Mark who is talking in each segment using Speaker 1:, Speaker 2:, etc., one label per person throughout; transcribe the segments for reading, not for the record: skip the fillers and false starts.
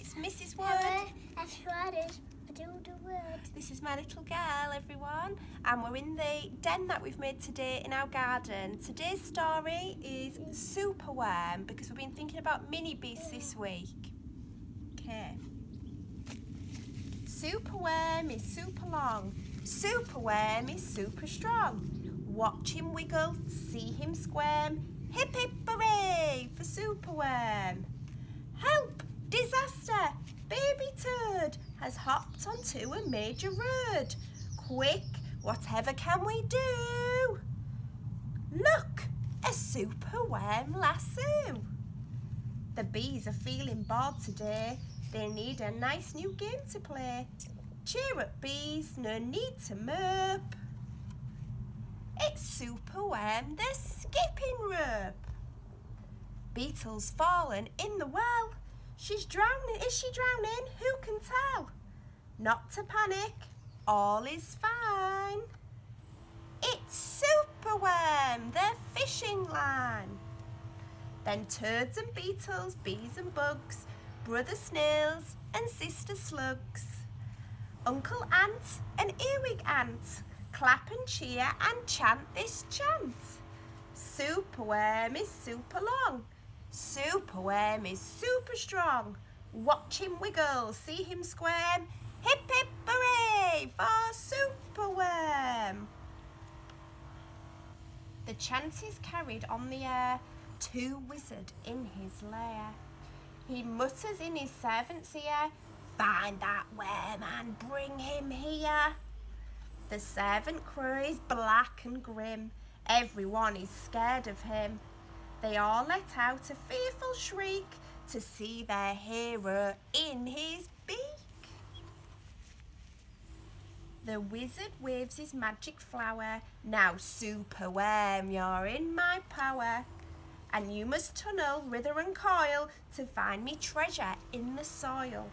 Speaker 1: it's Mrs. Wood.
Speaker 2: Hello, everyone. Wood.
Speaker 1: This is my little girl, everyone, and we're in the den that we've made today in our garden. Today's story is Superworm, because we've been thinking about mini beasts this week. Okay. Superworm is super long. Superworm is super strong. Watch him wiggle, see him squirm. Hip hip hooray for Superworm. Help! Disaster! Baby turd has hopped onto a major road. Quick, whatever can we do? Look, a superworm lasso. The bees are feeling bored today. They need a nice new game to play. Cheer up, bees, no need to murp. It's Superworm, the skipping rope. Beetle's fallen in the well. She's drowning. Is she drowning? Who can tell? Not to panic. All is fine. It's Superworm, the fishing line. Then turds and beetles, bees and bugs, brother snails and sister slugs. Uncle ant and earwig ant, clap and cheer and chant this chant. Superworm is super long. Superworm is super strong. Watch him wiggle, see him squirm. Hip hip hooray for Superworm. The chant is carried on the air to wizard in his lair. He mutters in his servant's ear, find that worm and bring him here. The servant crows black and grim. Everyone is scared of him. They all let out a fearful shriek to see their hero in his beak. The wizard waves his magic flower. Now, Superworm, you're in my power. And you must tunnel, writher and coil to find me treasure in the soil.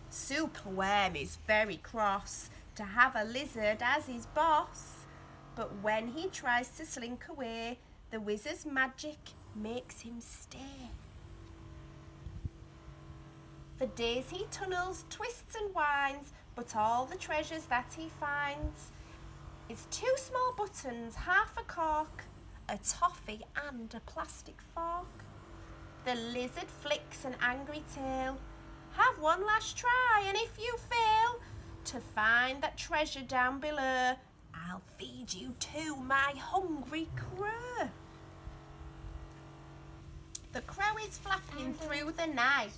Speaker 1: Superworm is very cross to have a lizard as his boss. But when he tries to slink away, the wizard's magic makes him stay. For days he tunnels, twists and winds, but all the treasures that he finds is 2 small buttons, half a cork, a toffee and a plastic fork. The lizard flicks an angry tail. Have one last try, and if you fail to find that treasure down below, I'll feed you to my hungry crow. The crow is flapping through the night.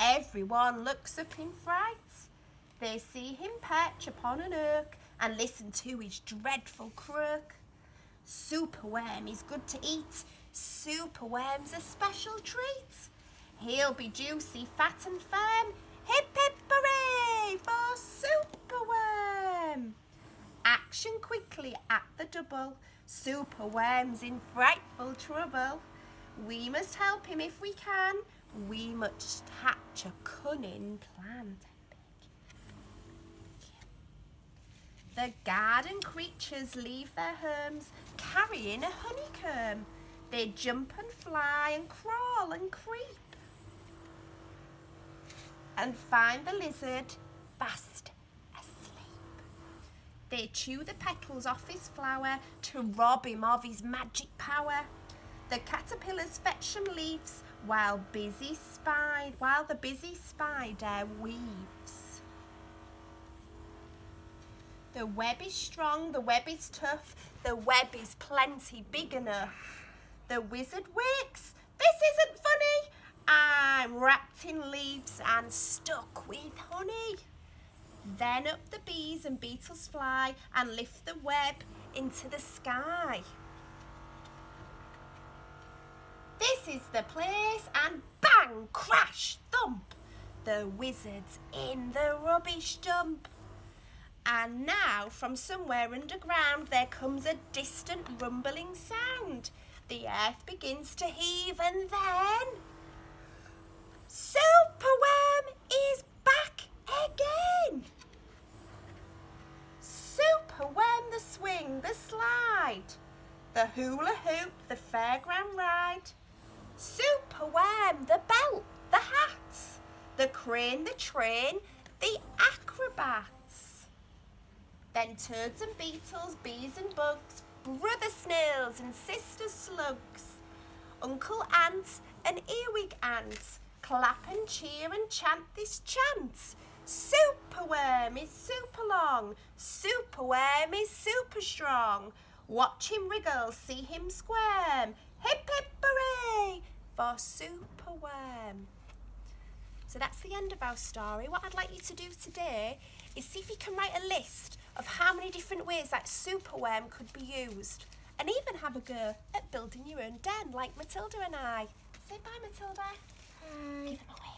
Speaker 1: Everyone looks up in fright. They see him perch upon an oak and listen to his dreadful croak. Superworm is good to eat. Superworm's a special treat. He'll be juicy, fat and firm. Hip hip hooray for Superworm. Action quickly at the double. Superworm's in frightful trouble. We must help him if we can. We must hatch a cunning plan. The garden creatures leave their homes carrying a honeycomb. They jump and fly and crawl and creep and find the lizard fast asleep. They chew the petals off his flower to rob him of his magic power. The caterpillars fetch some leaves while the busy spider weaves. The web is strong, the web is tough, the web is plenty big enough. The wizard wakes, this isn't funny, I'm wrapped in leaves and stuck with honey. Then up the bees and beetles fly and lift the web into the sky. This is the place, and bang, crash, thump, the wizard's in the rubbish dump. And now from somewhere underground there comes a distant rumbling sound. The earth begins to heave, and then Superworm is back again. Superworm, the swing, the slide, the hula hoop, the fairground ride. Superworm, the belt, the hat, the Crane the train, the acrobats. Then toads and beetles, bees and bugs, brother snails and sister slugs, Uncle ants and earwig ants, clap and cheer and chant this chant. Superworm is super long, Superworm is super strong. Watch him wriggle, see him squirm. Hip hip hooray for Superworm. So that's the end of our story. What I'd like you to do today is see if you can write a list of how many different ways that Superworm could be used, and even have a go at building your own den like Matilda and I. Say bye, Matilda.
Speaker 2: Hi.
Speaker 1: Give them a wave.